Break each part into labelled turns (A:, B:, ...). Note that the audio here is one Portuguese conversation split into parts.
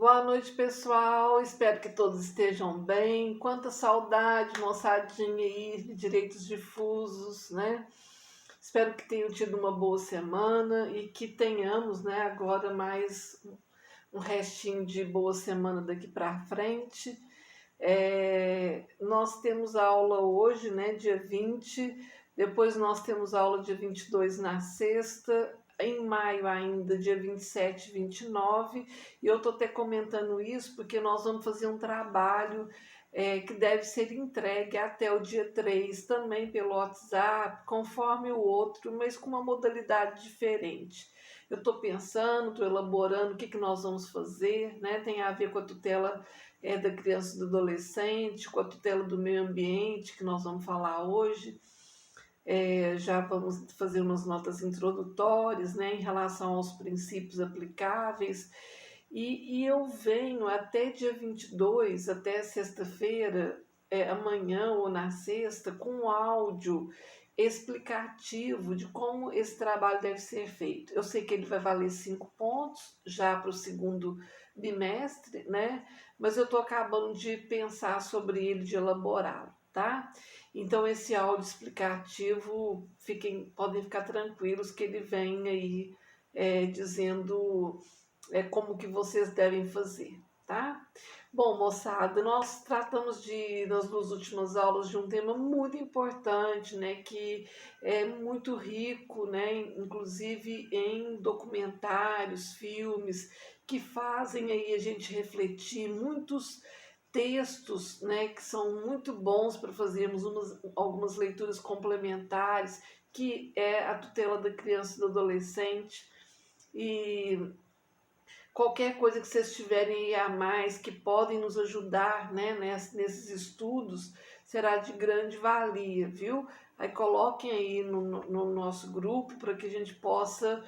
A: Boa noite, pessoal. Espero que todos estejam bem. Quanta saudade, moçadinha aí, de direitos difusos, né? Espero que tenham tido uma boa semana e que tenhamos, né, agora mais um restinho de boa semana daqui para frente. Nós temos aula hoje, né, dia 20. Depois nós temos aula dia 22 na sexta, em maio ainda, dia 27 e 29, e eu estou até comentando isso porque nós vamos fazer um trabalho que deve ser entregue até o dia 3 também pelo WhatsApp, conforme o outro, mas com uma modalidade diferente. Eu estou pensando, estou elaborando o que nós vamos fazer, né? Tem a ver com a tutela da criança e do adolescente, com a tutela do meio ambiente, que nós vamos falar hoje. Já vamos fazer umas notas introdutórias, né, em relação aos princípios aplicáveis. E eu venho até dia 22, até sexta-feira, amanhã ou na sexta, com um áudio explicativo de como esse trabalho deve ser feito. Eu sei que ele vai valer 5 pontos já para o segundo bimestre, né? Mas eu estou acabando de pensar sobre ele, de elaborá-lo, tá? Então, esse áudio explicativo, podem ficar tranquilos que ele vem aí dizendo como que vocês devem fazer, tá? Bom, moçada, nós tratamos nas duas últimas aulas de um tema muito importante, né, que é muito rico, né, inclusive em documentários, filmes, que fazem aí a gente refletir, muitos textos, né, que são muito bons para fazermos algumas leituras complementares, que é a tutela da criança e do adolescente. E qualquer coisa que vocês tiverem aí a mais que podem nos ajudar, né, nesses estudos, será de grande valia, viu? Aí coloquem aí no nosso grupo para que a gente possa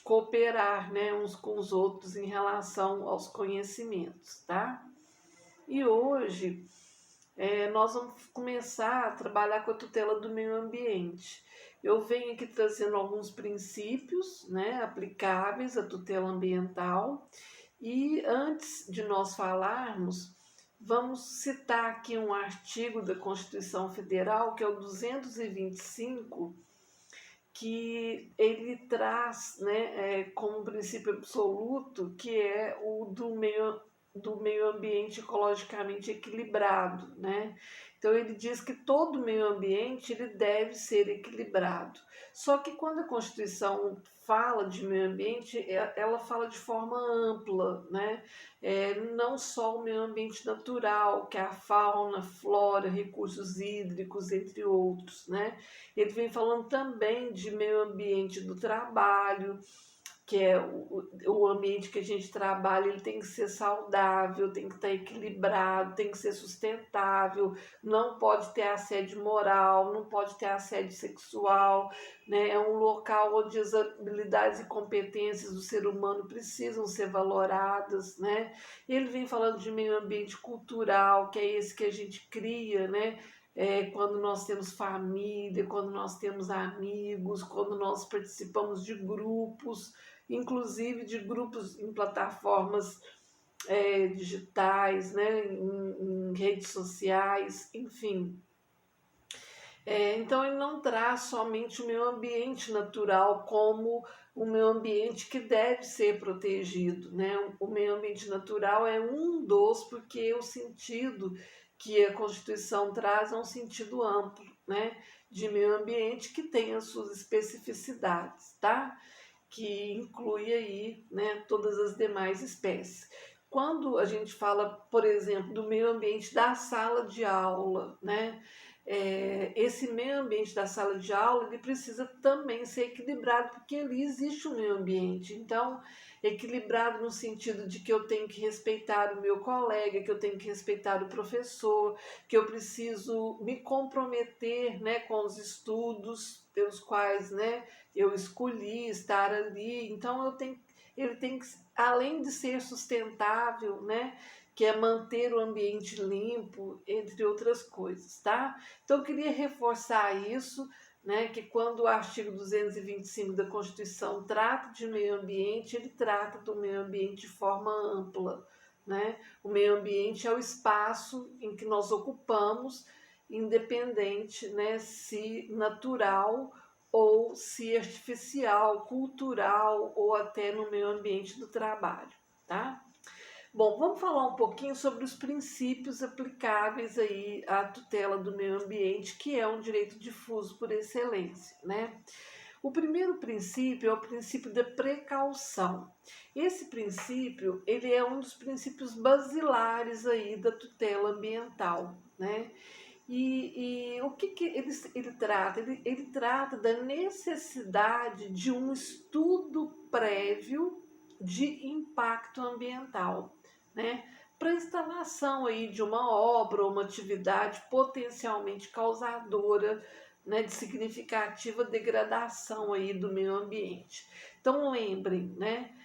A: cooperar, né, uns com os outros em relação aos conhecimentos, tá? E hoje nós vamos começar a trabalhar com a tutela do meio ambiente. Eu venho aqui trazendo alguns princípios, né, aplicáveis à tutela ambiental. E antes de nós falarmos, vamos citar aqui um artigo da Constituição Federal, que é o 225, que ele traz, né, como princípio absoluto, que é o do meio ambiente ecologicamente equilibrado, né? Então ele diz que todo meio ambiente ele deve ser equilibrado. Só que quando a Constituição fala de meio ambiente, ela fala de forma ampla, né? Não só o meio ambiente natural, que é a fauna, flora, recursos hídricos, entre outros, né? Ele vem falando também de meio ambiente do trabalho, que é o ambiente que a gente trabalha, ele tem que ser saudável, tem que estar equilibrado, tem que ser sustentável, não pode ter assédio moral, não pode ter assédio sexual, né? É um local onde as habilidades e competências do ser humano precisam ser valoradas, né? Ele vem falando de meio ambiente cultural, que é esse que a gente cria, né? Quando nós temos família, quando nós temos amigos, quando nós participamos de grupos, inclusive de grupos em plataformas digitais, né, em redes sociais, enfim. Então, ele não traz somente o meio ambiente natural como o meio ambiente que deve ser protegido, né? O meio ambiente natural é um dos, porque o sentido que a Constituição traz é um sentido amplo, né? De meio ambiente que tem as suas especificidades, tá? Que inclui aí, né, todas as demais espécies. Quando a gente fala, por exemplo, do meio ambiente da sala de aula, né? Esse meio ambiente da sala de aula ele precisa também ser equilibrado, porque ali existe um meio ambiente. Então, equilibrado no sentido de que eu tenho que respeitar o meu colega, que eu tenho que respeitar o professor, que eu preciso me comprometer, né, com os estudos pelos quais, né, eu escolhi estar ali. Então, ele tem que, além de ser sustentável, né, que é manter o ambiente limpo, entre outras coisas, tá? Então, eu queria reforçar isso, né, que quando o artigo 225 da Constituição trata de meio ambiente, ele trata do meio ambiente de forma ampla, né? O meio ambiente é o espaço em que nós ocupamos, independente, né, se natural ou se artificial, cultural ou até no meio ambiente do trabalho, tá? Bom, vamos falar um pouquinho sobre os princípios aplicáveis aí à tutela do meio ambiente, que é um direito difuso por excelência, né? O primeiro princípio é o princípio da precaução. Esse princípio, ele é um dos princípios basilares aí da tutela ambiental, né? E o que ele trata? Ele trata da necessidade de um estudo prévio de impacto ambiental, né? Para a instalação aí de uma obra ou uma atividade potencialmente causadora, né, de significativa degradação aí do meio ambiente. Então lembrem, né?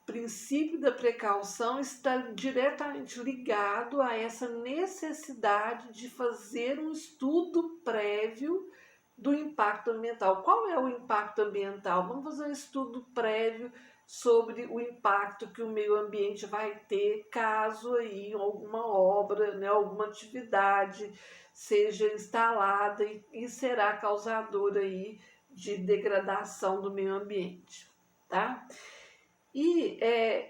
A: Princípio da precaução está diretamente ligado a essa necessidade de fazer um estudo prévio do impacto ambiental. Qual é o impacto ambiental? Vamos fazer um estudo prévio sobre o impacto que o meio ambiente vai ter caso aí alguma obra, né, alguma atividade seja instalada e será causadora aí de degradação do meio ambiente, tá? E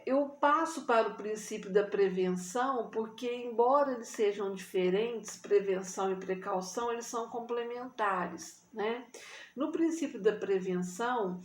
A: eu passo para o princípio da prevenção, porque, embora eles sejam diferentes, prevenção e precaução, eles são complementares, né? No princípio da prevenção,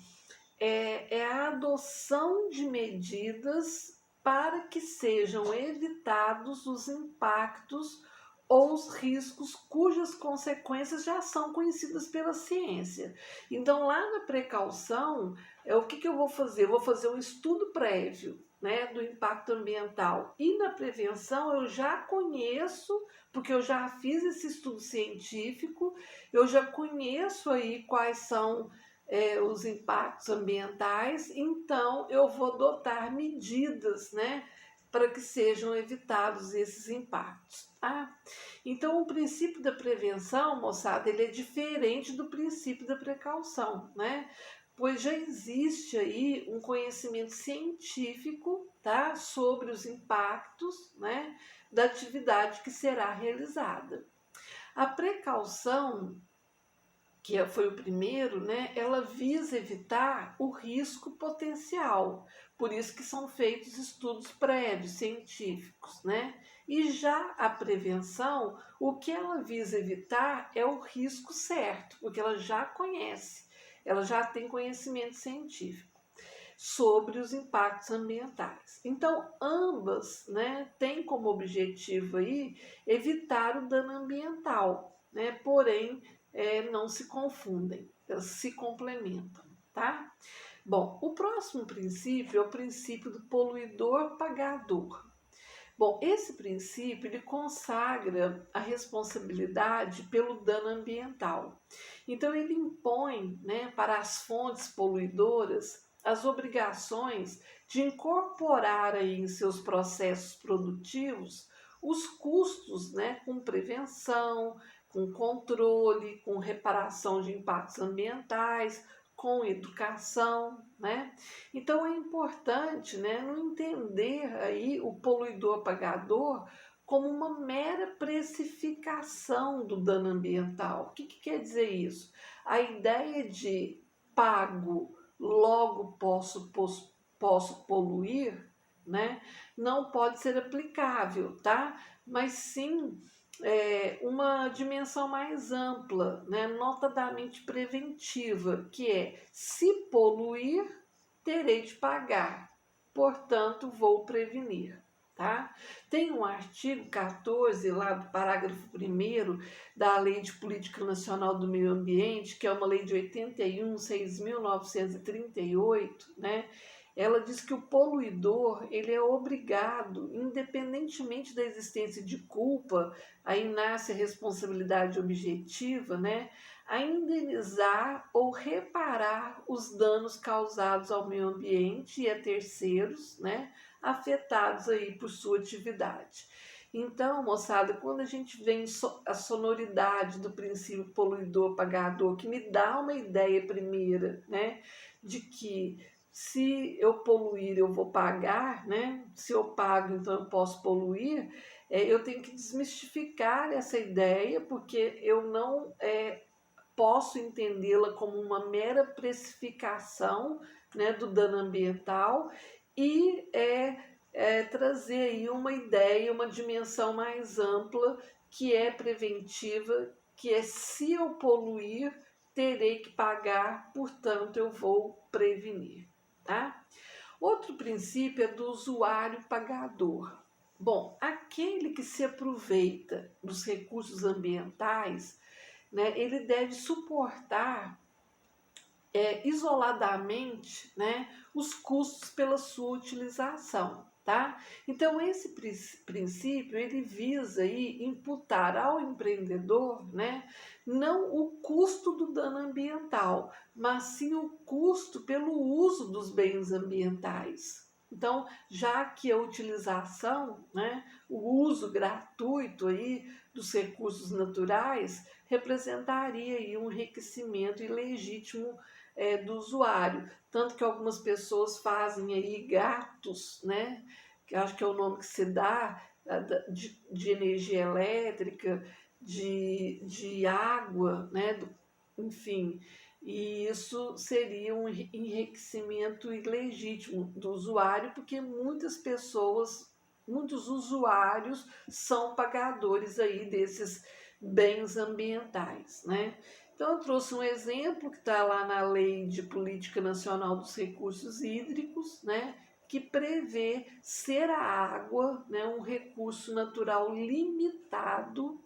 A: é a adoção de medidas para que sejam evitados os impactos ou os riscos cujas consequências já são conhecidas pela ciência. Então, lá na precaução, o que eu vou fazer? Eu vou fazer um estudo prévio, né, do impacto ambiental. E na prevenção eu já conheço, porque eu já fiz esse estudo científico, eu já conheço aí quais são os impactos ambientais, então eu vou adotar medidas, né, para que sejam evitados esses impactos, tá? Então, o princípio da prevenção, moçada, ele é diferente do princípio da precaução, né? Pois já existe aí um conhecimento científico, tá, sobre os impactos, né, da atividade que será realizada. A precaução, que foi o primeiro, né, ela visa evitar o risco potencial. Por isso que são feitos estudos prévios, científicos, né? E já a prevenção, o que ela visa evitar é o risco certo, porque ela já conhece, ela já tem conhecimento científico sobre os impactos ambientais. Então, ambas, né, têm como objetivo aí evitar o dano ambiental, né? Porém, não se confundem, elas se complementam, tá? Bom, o próximo princípio é o princípio do poluidor pagador. Bom, esse princípio ele consagra a responsabilidade pelo dano ambiental. Então ele impõe, né, para as fontes poluidoras as obrigações de incorporar aí em seus processos produtivos os custos, né, com prevenção, com controle, com reparação de impactos ambientais, com educação, né? Então é importante, né, não entender aí o poluidor pagador como uma mera precificação do dano ambiental. O que quer dizer isso? A ideia de pago, logo posso poluir, né, não pode ser aplicável, tá? Mas sim uma dimensão mais ampla, né, notadamente preventiva, que é: se poluir, terei de pagar, portanto, vou prevenir. Tá? Tem um artigo 14, lá do parágrafo 1º da Lei de Política Nacional do Meio Ambiente, que é uma lei de 81, 6.938, né? Ela diz que o poluidor ele é obrigado, independentemente da existência de culpa, aí nasce a responsabilidade objetiva, né, a indenizar ou reparar os danos causados ao meio ambiente e a terceiros, né, afetados aí por sua atividade. Então, moçada, quando a gente vê a sonoridade do princípio poluidor pagador, que me dá uma ideia primeira, né, de que se eu poluir, eu vou pagar, né? Se eu pago, então eu posso poluir. Eu tenho que desmistificar essa ideia, porque eu não posso entendê-la como uma mera precificação, né, do dano ambiental e trazer aí uma ideia, uma dimensão mais ampla, que é preventiva, que é se eu poluir, terei que pagar, portanto eu vou prevenir, tá? Outro princípio é do usuário pagador. Bom, aquele que se aproveita dos recursos ambientais, né, ele deve suportar isoladamente, né, os custos pela sua utilização, tá? Então esse princípio ele visa aí imputar ao empreendedor, né, não o custo do dano ambiental, mas sim o custo pelo uso dos bens ambientais. Então, já que a utilização, né, o uso gratuito aí dos recursos naturais representaria aí um enriquecimento ilegítimo do usuário. Tanto que algumas pessoas fazem aí gatos, né? Que acho que é o nome que se dá, de energia elétrica, de água, né? Enfim, e isso seria um enriquecimento ilegítimo do usuário, porque muitas pessoas, muitos usuários são pagadores aí desses bens ambientais, né? Então, eu trouxe um exemplo que está lá na Lei de Política Nacional dos Recursos Hídricos, né, que prevê ser a água, né, um recurso natural limitado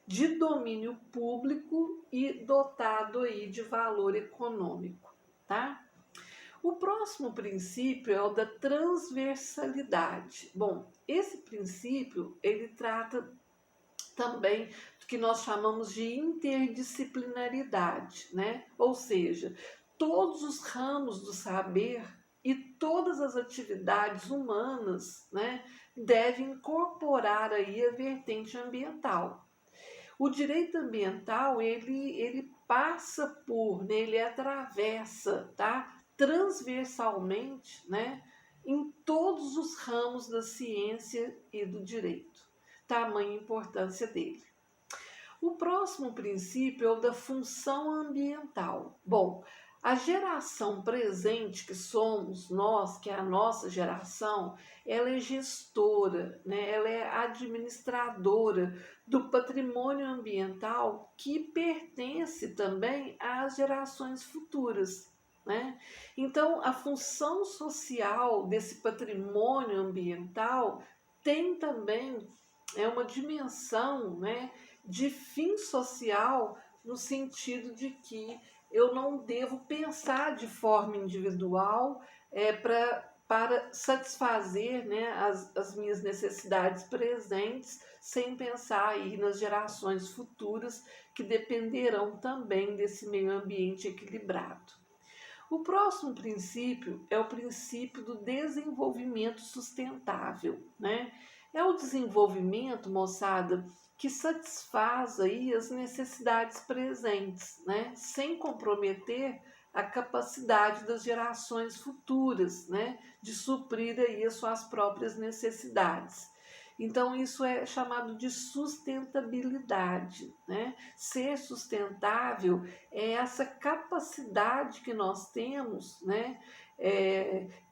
A: de domínio público e dotado aí de valor econômico, tá? O próximo princípio é o da transversalidade. Bom, esse princípio ele trata também do que nós chamamos de interdisciplinaridade, né? Ou seja, todos os ramos do saber e todas as atividades humanas, né, devem incorporar aí a vertente ambiental. O direito ambiental, ele passa por, né, ele atravessa, tá? Transversalmente, né, em todos os ramos da ciência e do direito. Tamanha importância dele. O próximo princípio é o da função ambiental. Bom, a geração presente que somos nós, que é a nossa geração, ela é gestora, né? Ela é administradora do patrimônio ambiental que pertence também às gerações futuras, né? Então, a função social desse patrimônio ambiental tem também uma dimensão, né, de fim social, no sentido de que eu não devo pensar de forma individual para satisfazer, né, as minhas necessidades presentes, sem pensar aí nas gerações futuras que dependerão também desse meio ambiente equilibrado. O próximo princípio é o princípio do desenvolvimento sustentável, né? É o desenvolvimento, moçada, que satisfaz aí as necessidades presentes, né? Sem comprometer a capacidade das gerações futuras, né? De suprir aí as suas próprias necessidades. Então, isso é chamado de sustentabilidade, né? Ser sustentável é essa capacidade que nós temos, né,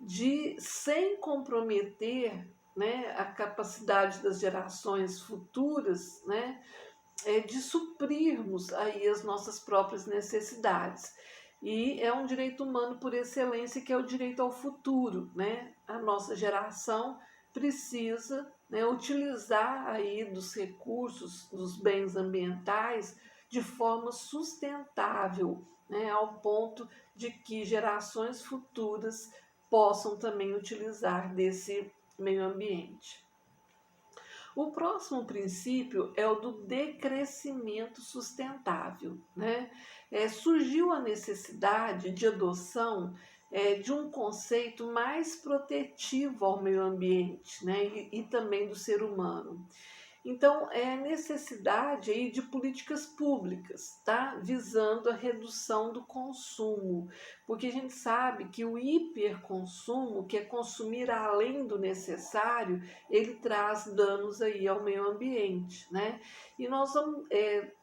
A: de, sem comprometer, né, a capacidade das gerações futuras, né, de suprirmos aí as nossas próprias necessidades. E é um direito humano por excelência, que é o direito ao futuro, né? A nossa geração precisa, né, utilizar aí dos recursos, dos bens ambientais de forma sustentável, né, ao ponto de que gerações futuras possam também utilizar desse meio ambiente. O próximo princípio é o do decrescimento sustentável, né? Surgiu a necessidade de adoção de um conceito mais protetivo ao meio ambiente, né? E também do ser humano. Então, é necessidade aí de políticas públicas, tá? Visando a redução do consumo, porque a gente sabe que o hiperconsumo, que é consumir além do necessário, ele traz danos aí ao meio ambiente, né? E nós vamos,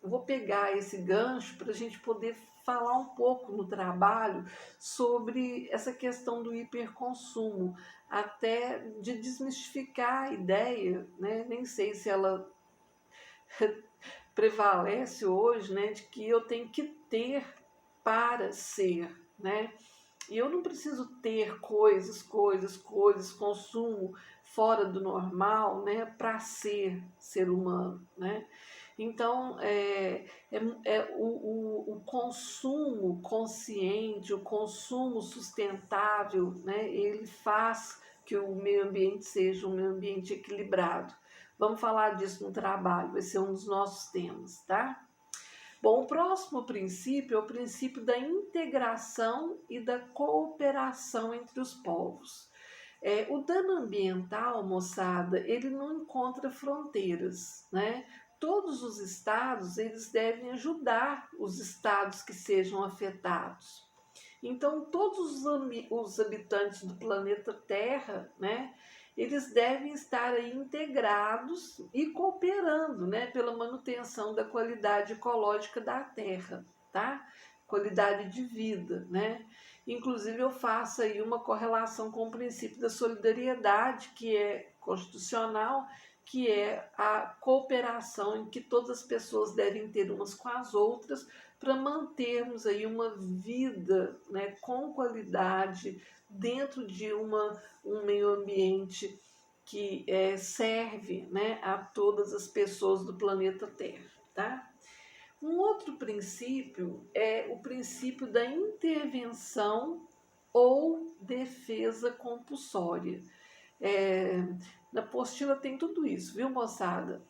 A: vou pegar esse gancho para a gente poder falar um pouco no trabalho sobre essa questão do hiperconsumo, até de desmistificar a ideia, né? Nem sei se ela prevalece hoje, né, de que eu tenho que ter para ser, né? E eu não preciso ter coisas, consumo fora do normal, né, para ser ser humano, né? Então, o consumo consciente, o consumo sustentável, né, ele faz que o meio ambiente seja um meio ambiente equilibrado. Vamos falar disso no trabalho, vai ser um dos nossos temas, tá? Bom, o próximo princípio é o princípio da integração e da cooperação entre os povos. O dano ambiental, moçada, ele não encontra fronteiras, né? Todos os estados, eles devem ajudar os estados que sejam afetados. Então, todos os habitantes do planeta Terra, né, eles devem estar aí integrados e cooperando, né, pela manutenção da qualidade ecológica da Terra, tá? Qualidade de vida, né? Inclusive, eu faço aí uma correlação com o princípio da solidariedade, que é constitucional, que é a cooperação em que todas as pessoas devem ter umas com as outras para mantermos aí uma vida, né, com qualidade dentro de um meio ambiente que serve, né, a todas as pessoas do planeta Terra, tá? Um outro princípio é o princípio da intervenção ou defesa compulsória. É, Na apostila tem tudo isso, viu, moçada?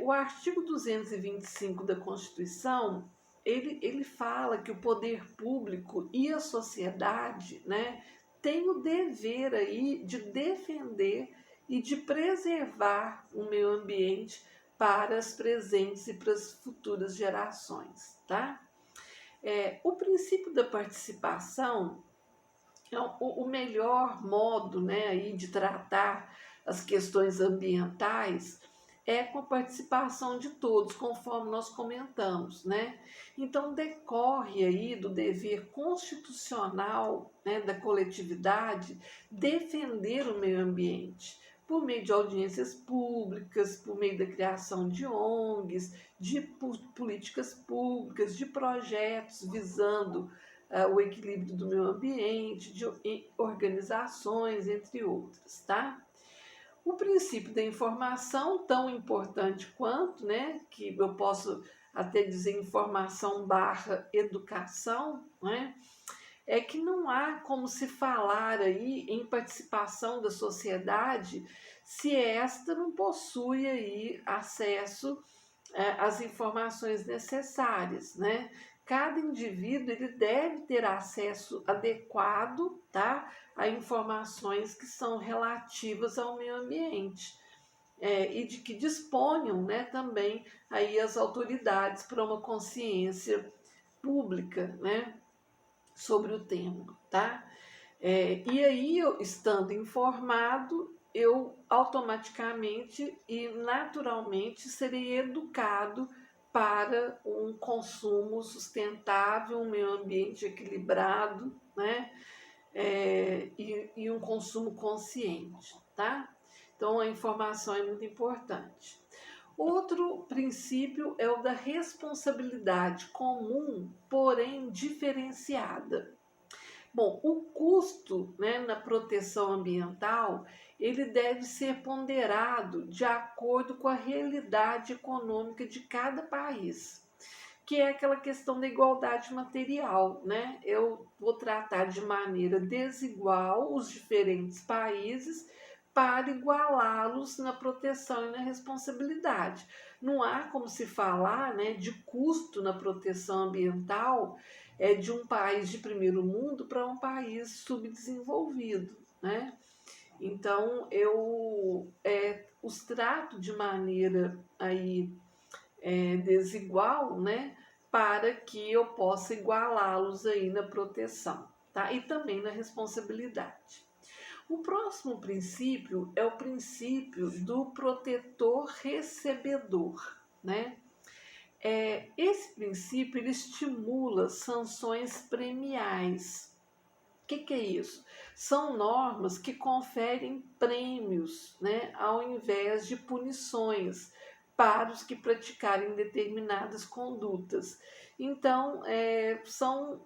A: O artigo 225 da Constituição, ele fala que o poder público e a sociedade, né, têm o dever aí de defender e de preservar o meio ambiente para as presentes e para as futuras gerações, tá? O princípio da participação é o melhor modo, né, aí de tratar as questões ambientais é com a participação de todos, conforme nós comentamos, né? Então decorre aí do dever constitucional, né, da coletividade defender o meio ambiente por meio de audiências públicas, por meio da criação de ONGs, de políticas públicas, de projetos visando o equilíbrio do meio ambiente, de organizações, entre outras, tá? O princípio da informação, tão importante quanto, né, que eu posso até dizer informação barra educação, né, é que não há como se falar aí em participação da sociedade se esta não possui aí acesso às informações necessárias, né? Cada indivíduo ele deve ter acesso adequado, tá, a informações que são relativas ao meio ambiente. E de que disponham, né, também aí as autoridades para uma consciência pública, né, sobre o tema, tá? E aí, eu, estando informado, eu automaticamente e naturalmente serei educado para um consumo sustentável, um meio ambiente equilibrado, né? E um consumo consciente, tá? Então, a informação é muito importante. Outro princípio é o da responsabilidade comum, porém diferenciada. Bom, o custo, né, na proteção ambiental, ele deve ser ponderado de acordo com a realidade econômica de cada país, que é aquela questão da igualdade material, né? Eu vou tratar de maneira desigual os diferentes países para igualá-los na proteção e na responsabilidade. Não há como se falar, né, de custo na proteção ambiental de um país de primeiro mundo para um país subdesenvolvido, né? Então, os trato de maneira aí desigual, né? Para que eu possa igualá-los aí na proteção, tá? E também na responsabilidade. O próximo princípio é o princípio do protetor recebedor, né? Esse princípio ele estimula sanções premiais. O que é isso? São normas que conferem prêmios, né, ao invés de punições para os que praticarem determinadas condutas. Então, são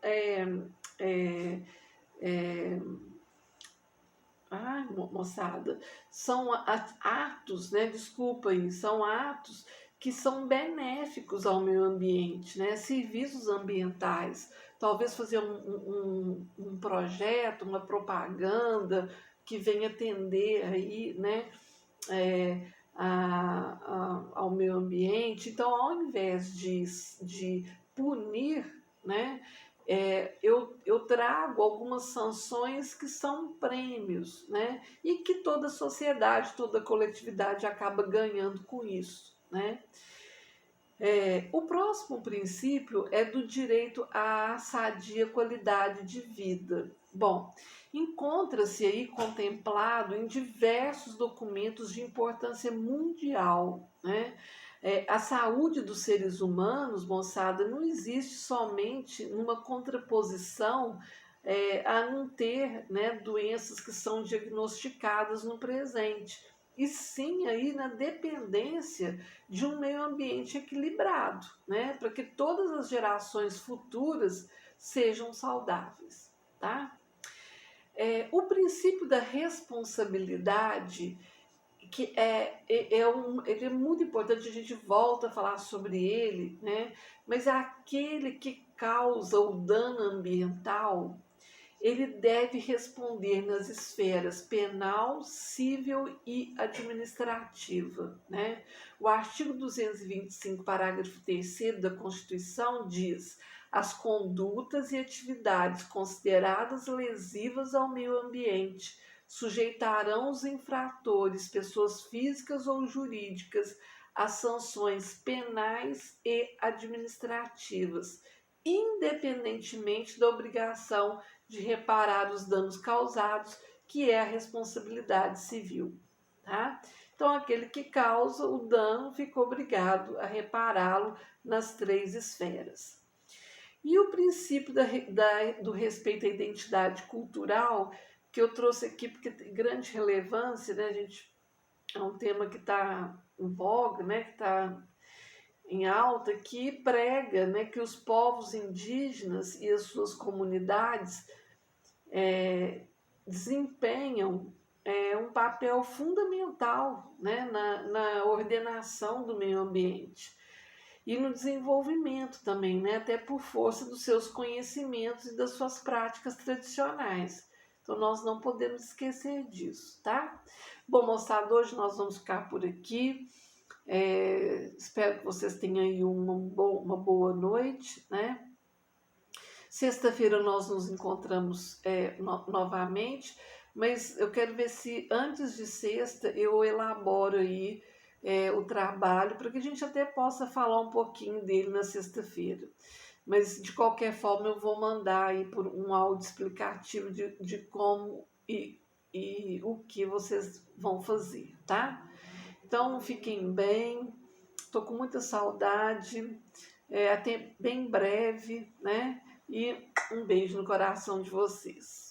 A: ai, moçada, são atos, né? Desculpa aí, são atos que são benéficos ao meio ambiente, né? Serviços ambientais, talvez fazer um projeto, uma propaganda que venha atender aí, né? Ao meio ambiente. Então, ao invés de punir, né? Eu trago algumas sanções que são prêmios, né? E que toda a sociedade, toda a coletividade acaba ganhando com isso, né? O próximo princípio é do direito à sadia qualidade de vida. Bom, encontra-se aí contemplado em diversos documentos de importância mundial, né? A saúde dos seres humanos, moçada, não existe somente numa contraposição a não ter, né, doenças que são diagnosticadas no presente, e sim aí na dependência de um meio ambiente equilibrado, né, para que todas as gerações futuras sejam saudáveis, tá? O princípio da responsabilidade, que ele é muito importante, a gente volta a falar sobre ele, né? Mas é aquele que causa o dano ambiental, ele deve responder nas esferas penal, civil e administrativa, né? O artigo 225, parágrafo 3º da Constituição diz: as condutas e atividades consideradas lesivas ao meio ambiente sujeitarão os infratores, pessoas físicas ou jurídicas, a sanções penais e administrativas, independentemente da obrigação de reparar os danos causados, que é a responsabilidade civil, tá? Então, aquele que causa o dano fica obrigado a repará-lo nas 3 esferas. E o princípio do respeito à identidade cultural, que eu trouxe aqui porque tem grande relevância, né? É um tema que está em voga, né? Que está em alta, que prega, né, que os povos indígenas e as suas comunidades desempenham um papel fundamental, né, na ordenação do meio ambiente e no desenvolvimento também, né, até por força dos seus conhecimentos e das suas práticas tradicionais. Então, nós não podemos esquecer disso, tá? Bom, moçada, hoje nós vamos ficar por aqui. Espero que vocês tenham aí uma boa noite, né? Sexta-feira nós nos encontramos novamente, mas eu quero ver se antes de sexta eu elaboro aí o trabalho para que a gente até possa falar um pouquinho dele na sexta-feira. Mas de qualquer forma eu vou mandar aí por um áudio explicativo de como e o que vocês vão fazer, tá? Então fiquem bem, estou com muita saudade, até bem breve, né? E um beijo no coração de vocês.